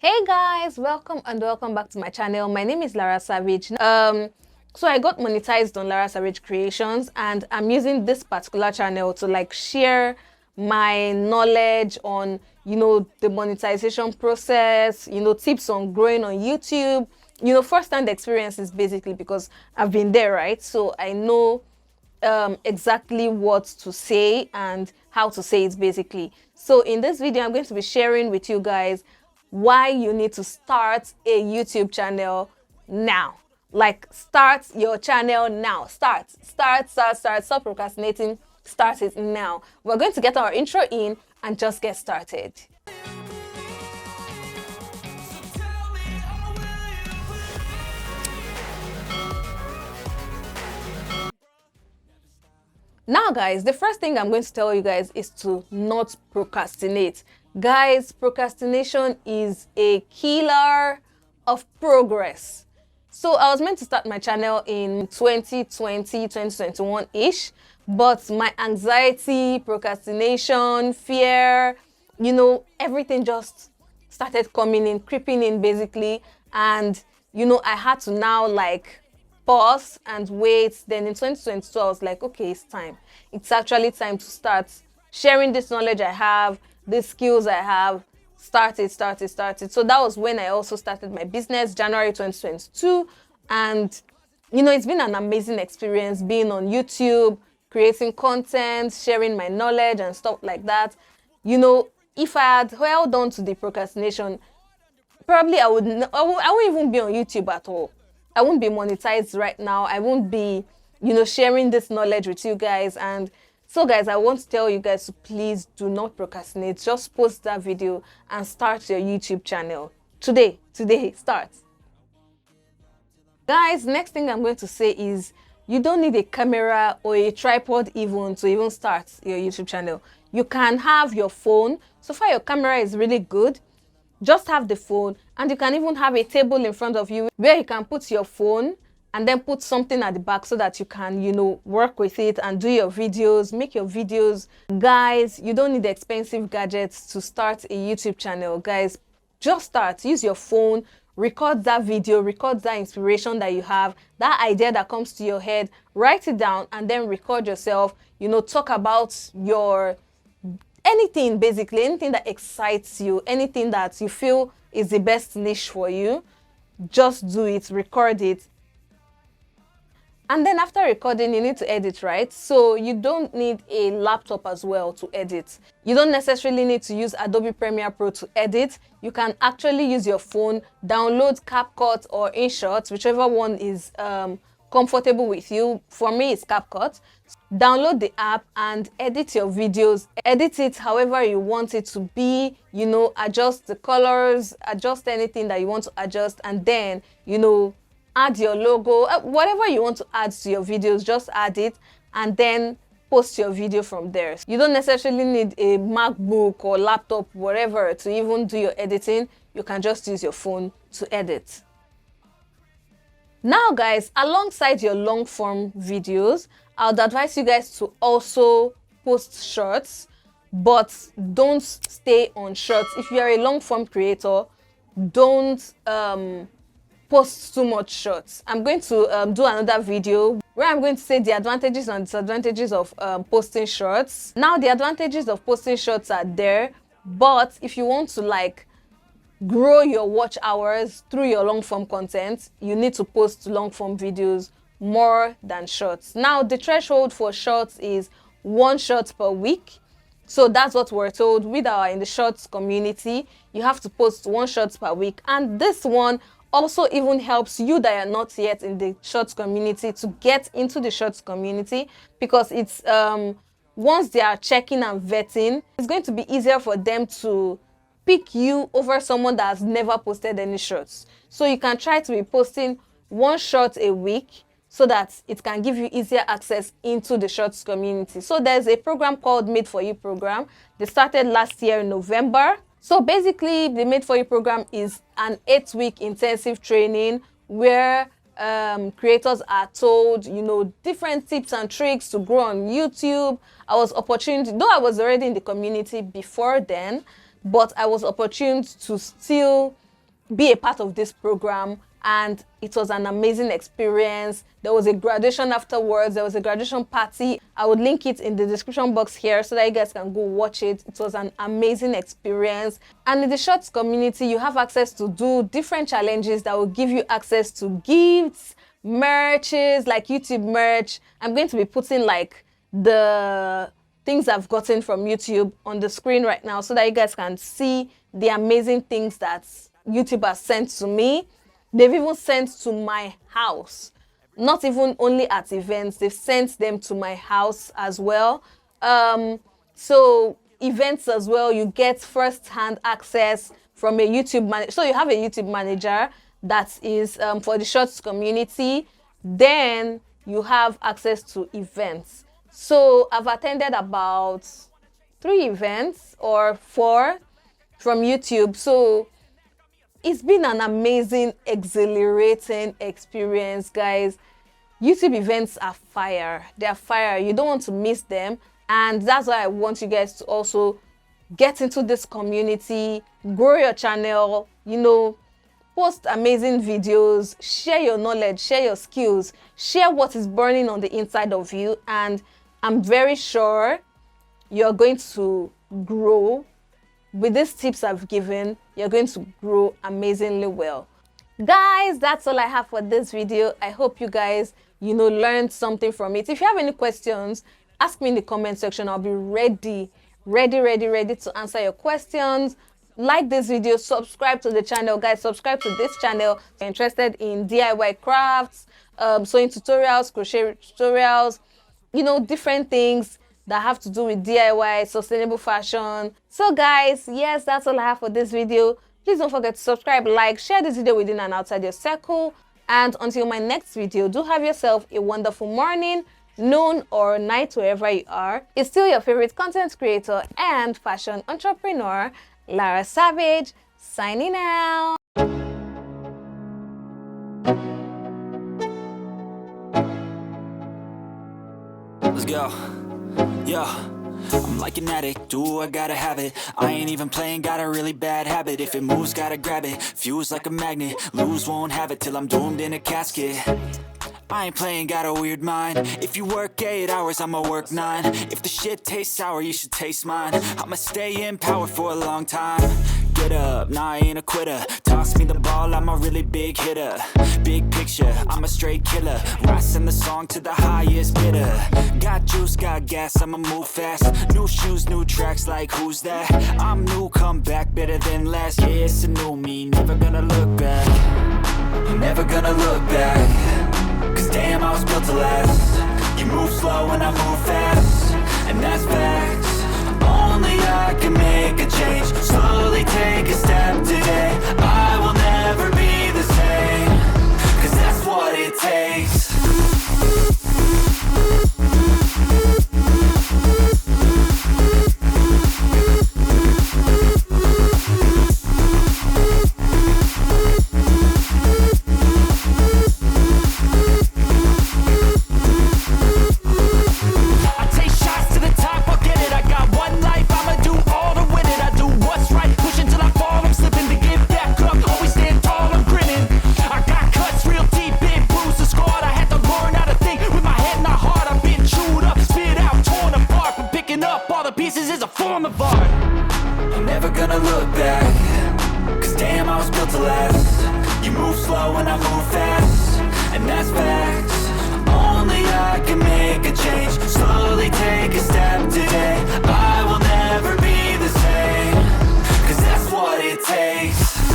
Hey guys, welcome back to my channel. My name is Lara Savage. So I got monetized on Lara Savage Creations, and I'm using this particular channel to share my knowledge on the monetization process, tips on growing on YouTube, first-hand experiences basically, because I've been there, right? So I know exactly what to say and how to say it basically. So in this video, I'm going to be sharing with you guys why you need to start a YouTube channel now. Start your channel now. Start. Stop procrastinating. Start it now. We're going to get our intro in and just get started. Now, guys, the first thing I'm going to tell you guys is to not procrastinate. Guys, procrastination is a killer of progress. So I was meant to start my channel in 2020, 2021-ish, but my anxiety, procrastination, fear, everything just started coming in, creeping in basically. And, I had to now pause and wait. Then in 2022, I was like, okay, it's time. It's actually time to start sharing this knowledge I have, these skills I have. Start it. So that was when I also started my business, January 2022. And, it's been an amazing experience being on YouTube, creating content, sharing my knowledge and stuff like that. If I had held on to the procrastination, probably I wouldn't even be on YouTube at all. I won't be monetized right now. I won't be, sharing this knowledge with you guys. And so, guys, I want to tell you guys to please do not procrastinate. Just post that video and start your YouTube channel. Today, start. Guys, next thing I'm going to say is you don't need a camera or a tripod even to even start your YouTube channel. You can have your phone. So far, your camera is really good. Just have the phone, and you can even have a table in front of you where you can put your phone and then put something at the back so that you can, work with it and do your videos, make your videos. Guys, you don't need expensive gadgets to start a YouTube channel. Guys, just start. Use your phone, record that video, record that inspiration that you have, that idea that comes to your head, write it down, and then record yourself, talk about your anything, basically, anything that excites you, anything that you feel is the best niche for you. Just do it, record it. And then after recording, you need to edit, right? So you don't need a laptop as well to edit. You don't necessarily need to use Adobe Premiere Pro to edit. You can actually use your phone, download CapCut or InShot, whichever one is comfortable with you. For me, it's CapCut. Download the app and edit your videos. Edit it however you want it to be, adjust the colors, adjust anything that you want to adjust, and then, add your logo, whatever you want to add to your videos, just add it and then post your video from there. You don't necessarily need a MacBook or laptop, whatever, to even do your editing. You can just use your phone to edit. Now, guys, alongside your long form videos, I would advise you guys to also post shorts, but don't stay on shorts. If you are a long form creator, don't post too much shorts. I'm going to do another video where I'm going to say the advantages and disadvantages of posting shorts. Now, the advantages of posting shorts are there, but if you want to grow your watch hours through your long form content, you need to post long form videos more than shorts. Now, the threshold for shorts is 1 short per week. So that's what we're told in the shorts community. You have to post 1 short per week. And this one also even helps you that are not yet in the shorts community to get into the shorts community, because it's once they are checking and vetting, it's going to be easier for them to pick you over someone that has never posted any shorts. So you can try to be posting 1 short a week so that it can give you easier access into the shorts community. So there's a program called Made For You program. They started last year in November. So basically, the Made For You program is an 8-week intensive training where creators are told, different tips and tricks to grow on YouTube. Though I was already in the community before then, but I was opportune to still be a part of this program, and it was an amazing experience. There was a graduation afterwards. There was a graduation party. I would link it in the description box here so that you guys can go watch it. It was an amazing experience. And in the Shorts community, you have access to do different challenges that will give you access to gifts, merches, like YouTube merch. I'm going to be putting like the things I've gotten from YouTube on the screen right now so that you guys can see the amazing things that YouTube has sent to me. They've even sent to my house, not even only at events, they've sent them to my house as well. So events as well, you get first-hand access from a YouTube manager. So you have a YouTube manager that is for the Shorts community. Then you have access to events. So I've attended about 3 events or 4 from YouTube. So it's been an amazing, exhilarating experience, guys. YouTube events are fire. They are fire. You don't want to miss them. And that's why I want you guys to also get into this community, grow your channel, you know, post amazing videos, share your knowledge, share your skills, share what is burning on the inside of you. And I'm very sure you're going to grow. With these tips I've given, you're going to grow amazingly well. Guys, that's all I have for this video. I hope you guys, you know, learned something from it. If you have any questions, ask me in the comment section. I'll be ready to answer your questions. Like this video, subscribe to the channel. Guys, subscribe to this channel if you're interested in DIY crafts, sewing tutorials, crochet tutorials, you know, different things that have to do with DIY, sustainable fashion. So guys, yes, that's all I have for this video. Please don't forget to subscribe, like, share this video within and outside your circle. And until my next video, do have yourself a wonderful morning, noon, or night, wherever you are. It's still your favorite content creator and fashion entrepreneur, Lara Savage, signing out. Let's go. Yo, I'm like an addict, do I gotta have it. I ain't even playing, got a really bad habit. If it moves, gotta grab it, fuse like a magnet. Lose, won't have it till I'm doomed in a casket. I ain't playing, got a weird mind. If you work 8 hours, I'ma work 9. If the shit tastes sour, you should taste mine. I'ma stay in power for a long time. Get up, nah, I ain't a quitter. Toss me the ball, I'm a really big hitter. Big picture, I'm a straight killer. Rising the song to the highest bidder. Got juice, got gas, I'ma move fast. New shoes, new tracks, like who's that? I'm new, come back, better than last. Yeah, it's a new me, never gonna look back. Never gonna look back. Cause damn, I was built to last. You move slow and I move fast, and that's facts. Only I can make a change. Slowly take a step today. I will never be the same. Cause that's what it takes. Pieces is a form of art. I'm never gonna look back. Cause damn, I was built to last. You move slow and I move fast, and that's facts. Only I can make a change. Slowly take a step today. I will never be the same. Cause that's what it takes.